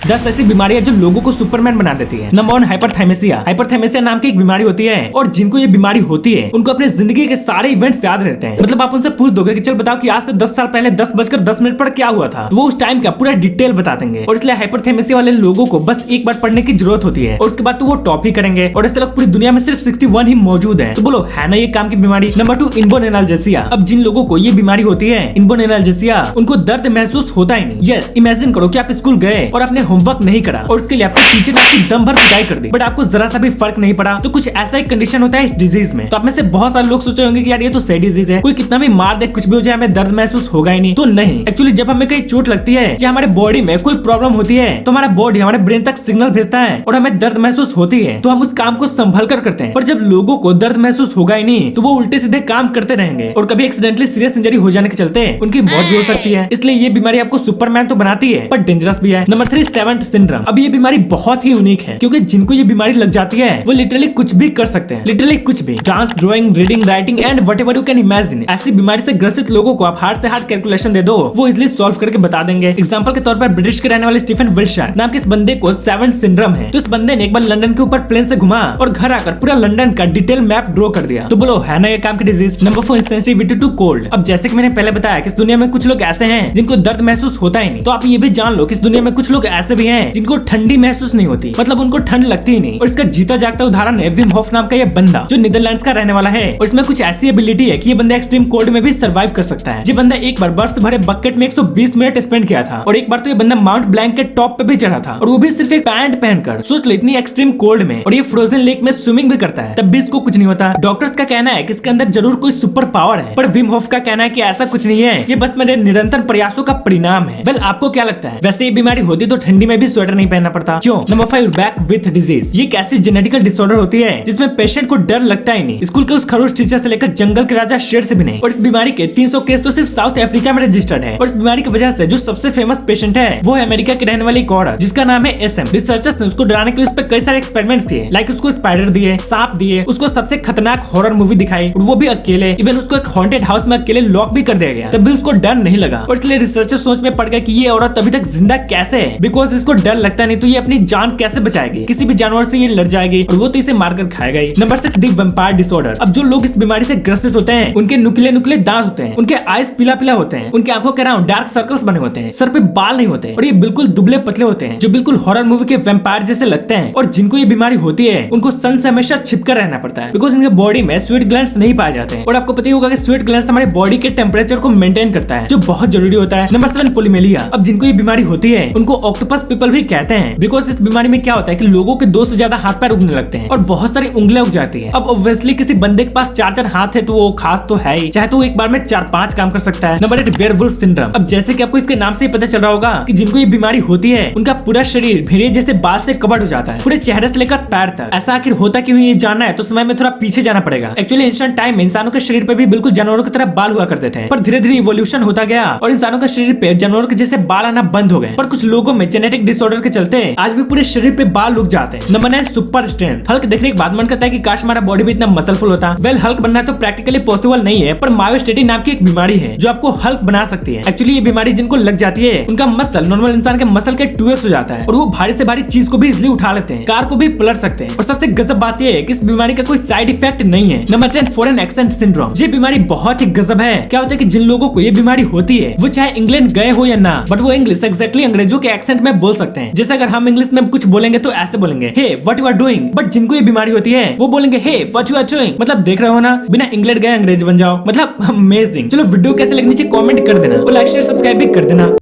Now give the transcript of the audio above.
10 ऐसी बीमारियां जो लोगों को सुपरमैन बना देती है। नंबर 1 हाइपरथायमेसिया। हाइपरथायमेसिया नाम की एक बीमारी होती है और जिनको ये बीमारी होती है उनको अपने जिंदगी के सारे इवेंट्स याद रहते हैं। मतलब आप उनसे पूछ दोगे कि चल बताओ कि आज से 10 साल पहले 10:10 पर क्या हुआ था, तो वो उस टाइम का पूरा डिटेल बता देंगे। और इसलिए हाइपरथायमेसिया वाले लोगों को बस एक बार पढ़ने की जरूरत होती है और उसके बाद तो वो टॉप ही करेंगे। और ऐसे लोग पूरी दुनिया में सिर्फ 61 ही मौजूद है। तो बोलो है ना ये काम की बीमारी। Number 2 inborn analgesia. अब जिन लोगों को ये बीमारी होती है इनबोर्न एनाल्जेसिया, उनको दर्द महसूस होता ही नहीं। यस, इमेजिन करो कि आप स्कूल गए और आपने होमवर्क नहीं करा और उसके लिए आपके टीचर ने आपकी दम भर पिटाई कर दी, बट आपको जरा सा भी फर्क नहीं पड़ा। तो कुछ ऐसा एक कंडीशन होता है इस डिजीज में। तो आप में से बहुत सारे लोग सोचे होंगे कि यार ये तो सही डिजीज है, कोई कितना भी मार दे कुछ भी हो जाए हमें दर्द महसूस होगा ही नहीं। तो नहीं, एक्चुअली जब हमें कहीं चोट लगती है या हमारे बॉडी में कोई प्रॉब्लम होती है तो हमारा बॉडी हमारे ब्रेन तक सिग्नल भेजता है और हमें दर्द महसूस होती है, तो हम उस काम को संभल कर करते हैं। पर जब लोगों को दर्द महसूस होगा ही नहीं तो वो उल्टे सीधे काम करते रहेंगे और कभी एक्सीडेंटली सीरियस इंजरी हो जाने के चलते उनकी मौत भी हो सकती है। इसलिए ये बीमारी आपको सुपरमैन तो बनाती है पर डेंजरस भी है। Number 3 seventh syndrome. अब ये बीमारी बहुत ही यूनिक है क्योंकि जिनको ये बीमारी लग जाती है वो लिटरली कुछ भी कर सकते हैं। लिटरली कुछ भी, dance, drawing, reading, writing and whatever you can imagine. ऐसी बीमारी से ग्रसित लोगों को आप हार्ड से हार्ड कैलकुलेशन दे दो वो इजिली सॉल्व करके बता देंगे। एग्जांपल के तौर पर ब्रिटिश के रहने वाले स्टीफन विल्शायर नाम के इस बंदे को सेवेंथ सिंड्रोम है। तो इस बंदे ने एक बार लंदन के ऊपर प्लेन से घुमा और घर आकर पूरा लंदन का डिटेल मैप ड्रॉ कर दिया। तो बोलो है ना ये काम की disease. Number 4 sensitivity to cold. अब जैसे कि मैंने पहले बताया कि इस दुनिया में कुछ लोग ऐसे हैं जिनको दर्द महसूस होता ही नहीं, तो आप ये भी जान लो कि इस दुनिया में कुछ लोग ऐसे भी हैं जिनको ठंडी महसूस नहीं होती, मतलब उनको ठंड लगती ही नहीं। और इसका जीता जागता उदाहरण है विम होफ नाम का ये बंदा जो नीदरलैंड्स का रहने वाला है। और इसमें कुछ ऐसी एबिलिटी है कि ये बंदा एक्सट्रीम कोल्ड में भी सर्वाइव कर सकता है। ये बंदा एक बार बर्फ से भरे बकेट में 120 मिनट स्पेंड किया था और एक बार तो ये बंदा माउंट ब्लैंक के टॉप पे भी चढ़ा था और वो भी सिर्फ एक पैंट पहनकर। सोच लो इतनी एक्सट्रीम कोल्ड में। और ये फ्रोजन लेक में स्विमिंग भी करता है तब भी इसको कुछ नहीं होता। डॉक्टर्स का कहना है कि इसके अंदर जरूर कोई सुपर पावर है, पर विम होफ का कहना है कि ऐसा कुछ नहीं है, ये बस मेरे निरंतर प्रयासों का परिणाम है। वेल आपको क्या लगता है? वैसे ये बीमारी होती तो ठंडी में भी स्वेटर नहीं पहनना पड़ता क्यों? Number 5 back with disease. ये एक ऐसी जेनेटिकल डिसऑर्डर होती है जिसमें पेशेंट को डर लगता ही नहीं, स्कूल के उस खरोच टीचर से लेकर जंगल के राजा शेर से भी नहीं। और इस बीमारी के 300 केस तो सिर्फ साउथ अफ्रीका में रजिस्टर्ड है। और इस बीमारी की वजह से जो सबसे फेमस पेशेंट है वो है अमेरिका के रहने वाली एक औरत जिसका नाम है एसएम। रिसर्चर्स ने उसको डराने के लिए उस पर कई सारे एक्सपेरिमेंट्स किए, लाइक उसको स्पाइडर दिए, सांप दिए, उसको सबसे खतरनाक हॉरर मूवी दिखाई और वो भी अकेले। इवन उसको एक हॉन्टेड हाउस में अकेले लॉक भी कर दिया गया, तब भी उसको डर नहीं लगा। और इसलिए रिसर्चर सोच में पड़ गया कि ये औरत अभी तक जिंदा कैसे है, बिकॉज इसको डर लगता नहीं तो ये अपनी जान कैसे बचाएगी। किसी भी जानवर से ये लड़ जाएगी और वो तो इसे मारकर खाएगा ही। Number 6 the vampire disorder. अब जो लोग इस बीमारी से ग्रसित होते हैं उनके नुकीले नुकीले दांत होते हैं, उनके आईज पीला पीला होते हैं, उनके आंखों के अराउंड डार्क सर्कल्स बने होते हैं, सर पे बाल नहीं होते और ये बिल्कुल दुबले पतले होते हैं जो बिल्कुल हॉरर मूवी के वैम्पायर जैसे लगते हैं। और जिनको ये बीमारी होती है उनको सन से हमेशा छिपकर रहना पड़ता है बिकॉज इनके बॉडी में स्वेट ग्लैंड्स नहीं पाए जाते हैं। और आपको पता ही होगा कि स्वेट ग्लैंड्स हमारे बॉडी के टेम्परेचर को मेंटेन करता है जो बहुत जरूरी होता है। नंबर 7 पोलिमेलिया। अब जिनको ये बीमारी होती है उनको ऑक्टोपस पीपल भी कहते हैं बिकॉज इस बीमारी में क्या होता है कि लोगों के 2 से ज्यादा हाथ पैर उगने लगते हैं और बहुत सारी उंगलियां उग जाती है। अब ऑब्वियसली किसी बंदे के पास 4 हाथ है तो वो खास तो है ही, चाहे तो वो एक बार में 4-5 काम कर सकता है। Number 8 werewolf syndrome. अब जैसे कि आपको इसके नाम से ही पता चल रहा होगा कि जिनको ये बीमारी होती है उनका पूरा शरीर भेड़िए जैसे बाल से कवर्ड हो जाता है, पूरे चेहरे से लेकर पैर तक। ऐसा आखिर होता क्यों ये जानना है तो समय में थोड़ा पीछे जाना पड़ेगा। एक्चुअली एंशिएंट टाइम में इंसानों के शरीर पे भी बिल्कुल जानवरों की तरह बाल हुआ करते थे, पर धीरे धीरे इवोल्यूशन होता गया और इंसानों के शरीर पे जानवरों के जैसे बाल आना बंद हो गए। पर कुछ लोगों में जेनेटिक डिसऑर्डर के चलते आज भी पूरे शरीर पे बाल उग जाते हैं। Number 9 super strength. हल्क देखने के बाद मन करता है कि काश हमारा बॉडी भी इतना मसलफुल होता। वेल हल्क बनना तो प्रैक्टिकली पॉसिबल नहीं है, पर मायोस्टेटिन नाम की एक बीमारी है जो आपको हल्क बना सकती है। एक्चुअली ये बीमारी जिनको लग जाती है उनका मसल नॉर्मल इंसान के मसल के 2x हो जाता है और वो भारी से भारी चीज को भी इजिली उठा लेते हैं, कार को भी पलट सकते हैं। और सबसे गजब बात ये है कि इस बीमारी का कोई साइड इफेक्ट नहीं है। Number 10 foreign accent syndrome. ये बीमारी बहुत ही गजब है। क्या होता है कि जिन लोगों को ये बीमारी होती है वो चाहे इंग्लैंड गए हो या ना, बट वो इंग्लिश एक्जैक्टली अंग्रेजों के एक्सेंट में बोल सकते हैं। जैसे अगर हम इंग्लिश में कुछ बोलेंगे तो ऐसे बोलेंगे hey what you are doing, but जिनको ये बीमारी होती है वो बोलेंगे hey what you are doing. मतलब देख रहे हो ना, बिना इंग्लैंड गए अंग्रेज बन जाओ। मतलब अमेजिंग। चलो वीडियो कैसे लगी नीचे कमेंट कर देना और लाइक शेयर सब्सक्राइब भी कर देना।